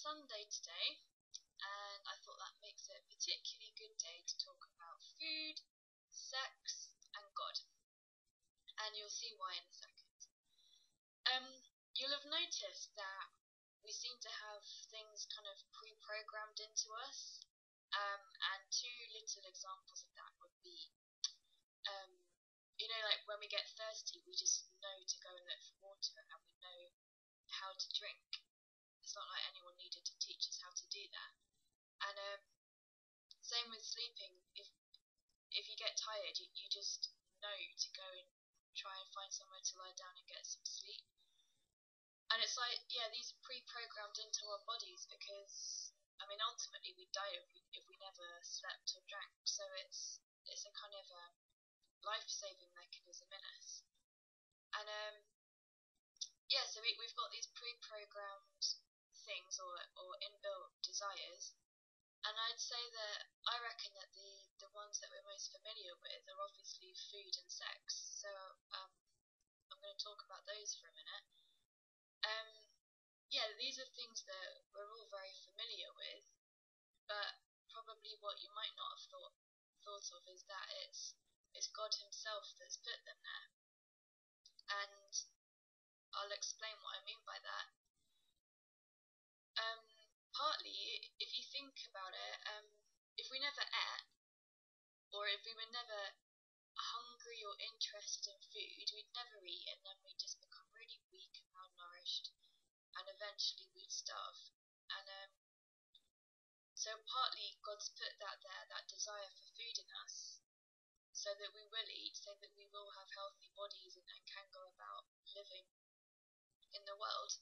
Sunday today, and I thought that makes it a particularly good day to talk about food, sex, and God. And you'll see why in a second. You'll have noticed that we seem to have things kind of pre-programmed into us, and two little examples of that would be, like when we get thirsty, we just know to go and look for water, and we know how to drink. It's not like anyone needed to teach us how to do that. And same with sleeping. If you get tired, you just know to go and try and find somewhere to lie down and get some sleep. And it's like, these are pre-programmed into our bodies because, ultimately we'd die if we never slept or drank. So it's a kind of a life-saving mechanism in us. And so we've got these pre-programmed things or inbuilt desires. And I'd say that I reckon that the ones that we're most familiar with are obviously food and sex. So I'm going to talk about those for a minute. These are things that we're all very familiar with, but probably what you might not have thought of is that it's God Himself that's put them there. And I'll explain what I mean by that. Partly, if you think about it, if we never ate, or if we were never hungry or interested in food, we'd never eat, and then we'd just become really weak and malnourished, and eventually we'd starve. And so partly God's put that there, that desire for food in us, so that we will eat, so that we will have healthy bodies and can go about living in the world.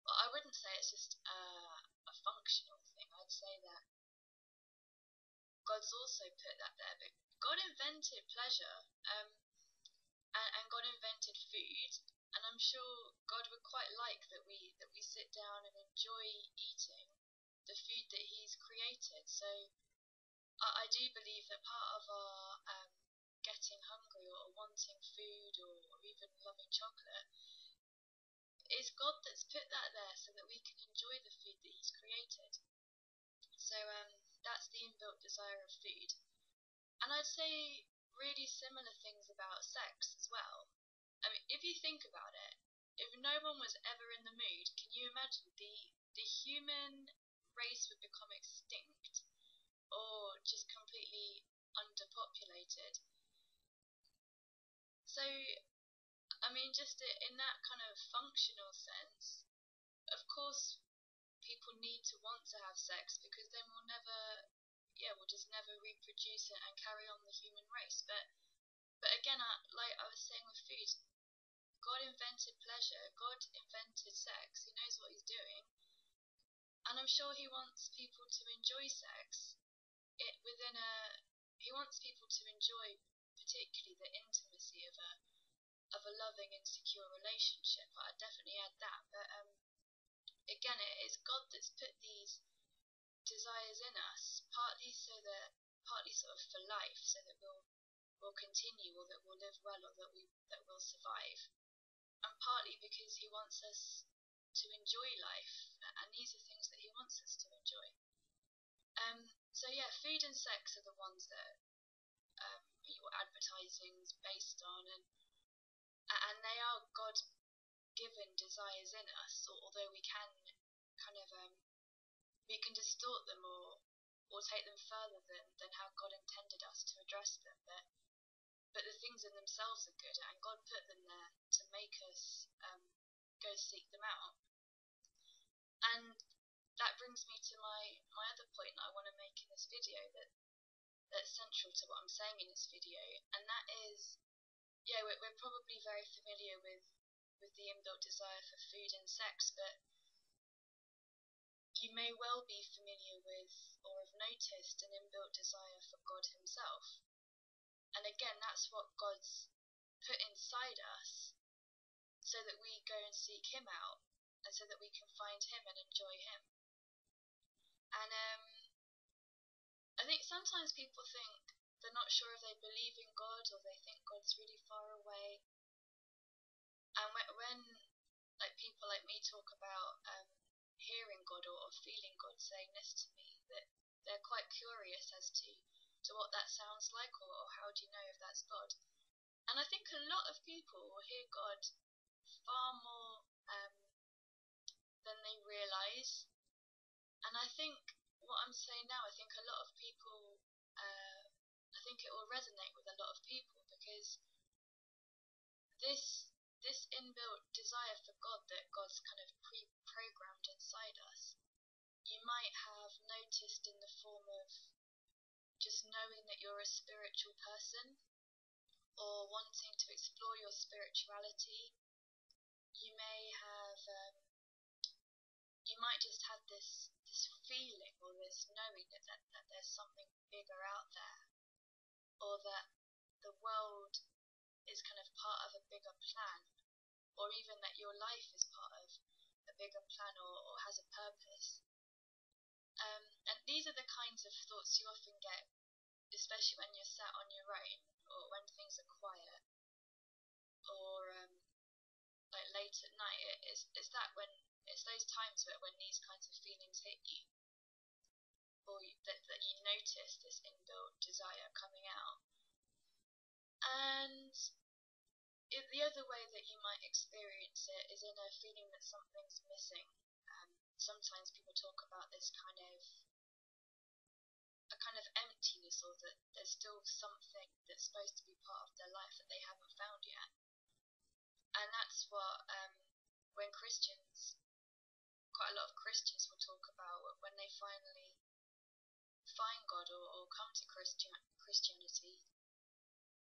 But I wouldn't say it's just a functional thing. I'd say that God's also put that there. But God invented pleasure, and God invented food, and I'm sure God would quite like that we sit down and enjoy eating the food that He's created. So I do believe that part of our getting hungry or wanting food or even loving chocolate is God that's put that there so that we can enjoy the food that He's created. So that's the inbuilt desire of food. And I'd say really similar things about sex as well. If you think about it, if no one was ever in the mood, can you imagine the human race would become extinct or just completely underpopulated? So just in that kind of functional sense, of course people need to want to have sex because then we'll just never reproduce it and carry on the human race. But again, like I was saying with food, God invented pleasure, God invented sex, He knows what He's doing, and I'm sure He wants people to enjoy sex. He wants people to enjoy particularly the intimacy of a loving and secure relationship. I'd definitely add that. But again, it is God that's put these desires in us, partly sort of for life, so that we'll continue, or that we'll live well, or that we'll survive, and partly because He wants us to enjoy life, and these are things that He wants us to enjoy. Food and sex are the ones that your advertising's based on, and they are God-given desires in us, although we can kind of we can distort them or take them further than how God intended us to address them. But the things in themselves are good, and God put them there to make us go seek them out. And that brings me to my other point that I want to make in this video that's central to what I'm saying in this video, and that is, we're probably very familiar with the inbuilt desire for food and sex, but you may well be familiar with or have noticed an inbuilt desire for God Himself. And again, that's what God's put inside us so that we go and seek Him out, and so that we can find Him and enjoy Him. And I think sometimes people think they're not sure if they believe in God, or they think God's really far away. And when like people like me talk about hearing God or feeling God saying this to me, that they're quite curious as to what that sounds like, or how do you know if that's God. And I think a lot of people will hear God far more than they realise. And I think what I'm saying now, I think a lot of people, I think it will resonate with a lot of people, because this inbuilt desire for God that God's kind of pre-programmed inside us, you might have noticed in the form of just knowing that you're a spiritual person, or wanting to explore your spirituality. You may have, you might just have this feeling, or this knowing that there's something bigger out there, or that the world is kind of part of a bigger plan, or even that your life is part of a bigger plan, or has a purpose. And these are the kinds of thoughts you often get, especially when you're sat on your own, or when things are quiet, or like late at night. It's those times when these kinds of feelings hit you, or that you notice this inbuilt desire coming out. And the other way that you might experience it is in a feeling that something's missing. Sometimes people talk about this kind of emptiness, or that there's still something that's supposed to be part of their life that they haven't found yet. And that's what when Christians, quite a lot of Christians will talk about when they finally find God, or come to Christianity.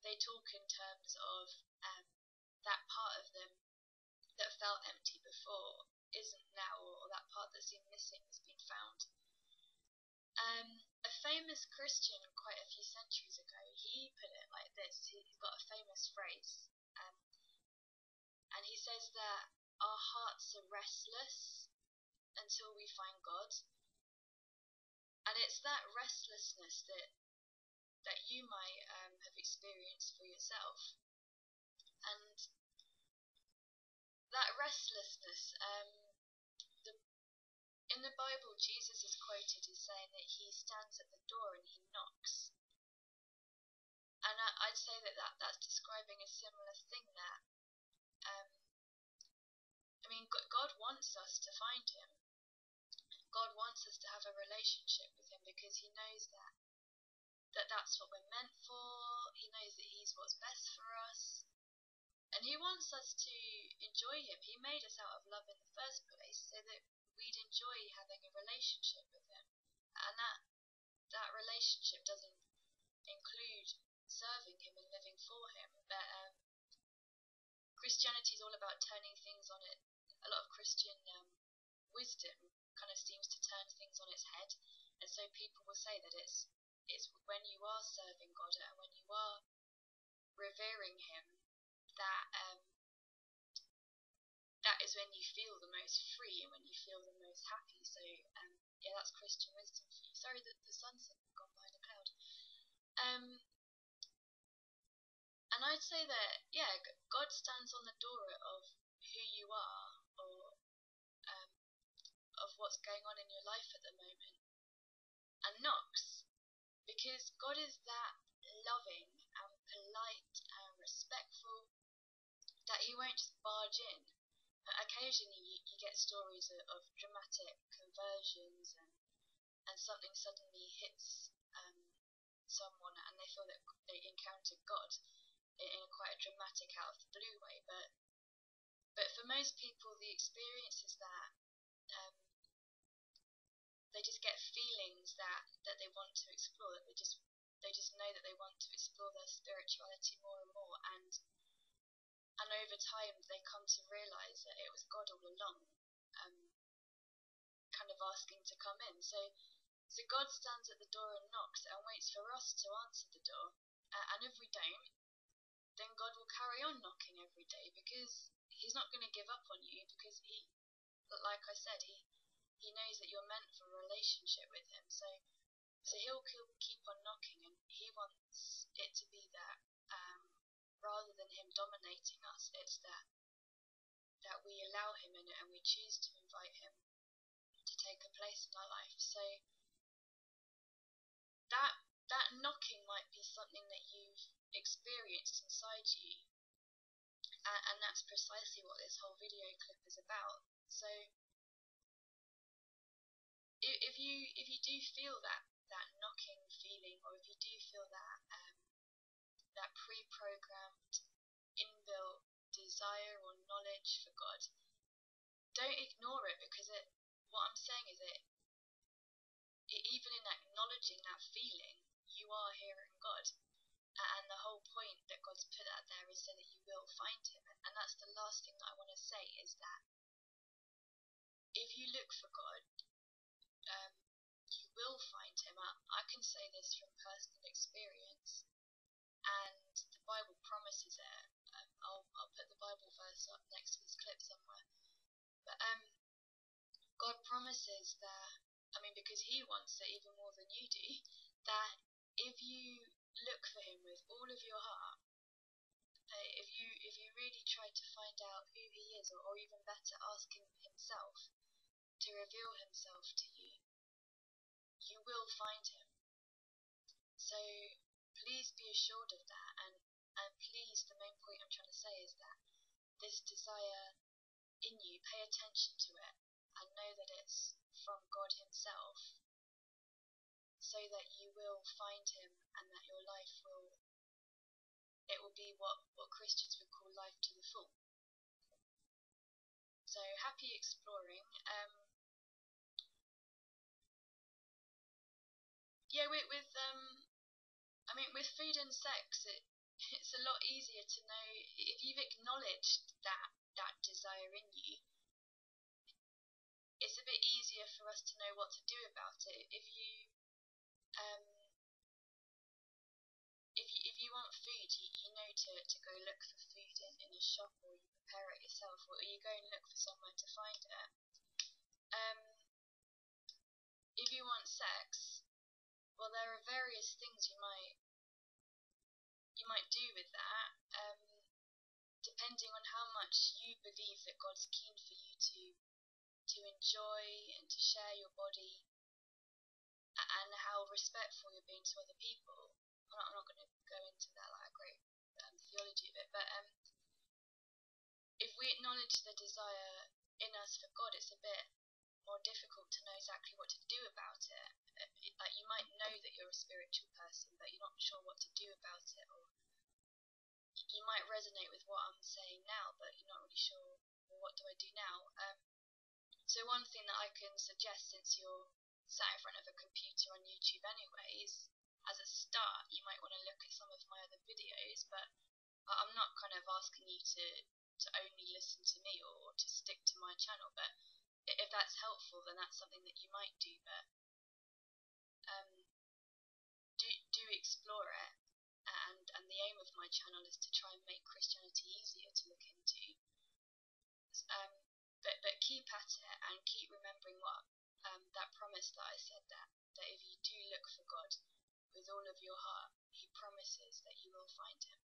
They talk in terms of that part of them that felt empty before isn't now, or that part that seemed missing has been found. A famous Christian quite a few centuries ago, he put it like this. He's got a famous phrase, and he says that our hearts are restless until we find God. And it's that restlessness that you might have experienced for yourself. And that restlessness, in the Bible, Jesus is quoted as saying that he stands at the door and he knocks. And I'd say that's describing a similar thing there. I mean, God wants us to find him. God wants us to have a relationship with him, because he knows that's what we're meant for. He knows that he's what's best for us. And he wants us to enjoy him. He made us out of love in the first place, so that we'd enjoy having a relationship with him. And that relationship doesn't include serving him and living for him. But Christianity is all about turning things on it. A lot of Christian wisdom kind of seems to turn things on its head. And so people will say that it's when you are serving God and when you are revering him, that is when you feel the most free and when you feel the most happy. So yeah, that's Christian wisdom for you. Sorry that the sun's gone behind a cloud. And I'd say that, yeah, God stands on the door of who you are, or of what's going on in your life at the moment, and knocks, because God is that loving and polite and respectful that he won't just barge in. Occasionally you get stories of dramatic conversions, and something suddenly hits someone and they feel that they encountered God in quite a dramatic, out of the blue way. But for most people, the experience is that they just get feelings that they want to explore. That they just know that they want to explore their spirituality more and more, and over time they come to realise that it was God all along, kind of asking to come in. So God stands at the door and knocks and waits for us to answer the door. And if we don't, then God will carry on knocking every day, because he's not going to give up on you, because he, like I said, he knows that you're meant for a relationship with him. So he'll keep on knocking, and he wants it to be that rather than him dominating us, it's that we allow him in, and we choose to invite him. take a place in our life. So that knocking might be something that you've experienced inside you, and that's precisely what this whole video clip is about. So if you do feel that knocking feeling, or if you do feel that pre-programmed inbuilt desire or knowledge for God, don't ignore it, because what I'm saying is even in acknowledging that feeling, you are hearing God. And the whole point that God's put out there is so that you will find him. And that's the last thing that I want to say, is that if you look for God, you will find him. I can say this from personal experience, and the Bible promises it. I'll put the Bible verse up next to this clip somewhere. But God promises that, because he wants it even more than you do, that if you look for him with all of your heart, if you really try to find out who he is, or even better, ask him himself to reveal himself to you, you will find him. So please be assured of that, and please, the main point I'm trying to say is that this desire in you, pay attention to it and know that it's from God himself, so that you will find him, and that your life will be what Christians would call life to the full. So happy exploring. With food and sex, it's a lot easier to know if you've acknowledged that desire in you. It's a bit easier for us to know what to do about it. If you want food, you know to go look for food in a shop, or you prepare it yourself, or you go and look for somewhere to find it. If you want sex, well, there are various things you might do with that, depending on how much you believe that God's keen for you to enjoy and to share your body, and how respectful you're being to other people. I'm not going to go into that, like a great theology of it, but if we acknowledge the desire in us for God, it's a bit more difficult to know exactly what to do about it. Like, you might know that you're a spiritual person, but you're not sure what to do about it, or you might resonate with what I'm saying now, but you're not really sure, well, what do I do now? So one thing that I can suggest, since you're sat in front of a computer on YouTube anyways, as a start, you might want to look at some of my other videos, but I'm not kind of asking you to only listen to me, or to stick to my channel, but if that's helpful, then that's something that you might do. But do explore it, and the aim of my channel is to try and make Christianity easier to look into. But keep at it, and keep remembering what that promise that I said, that if you do look for God with all of your heart, he promises that you will find him.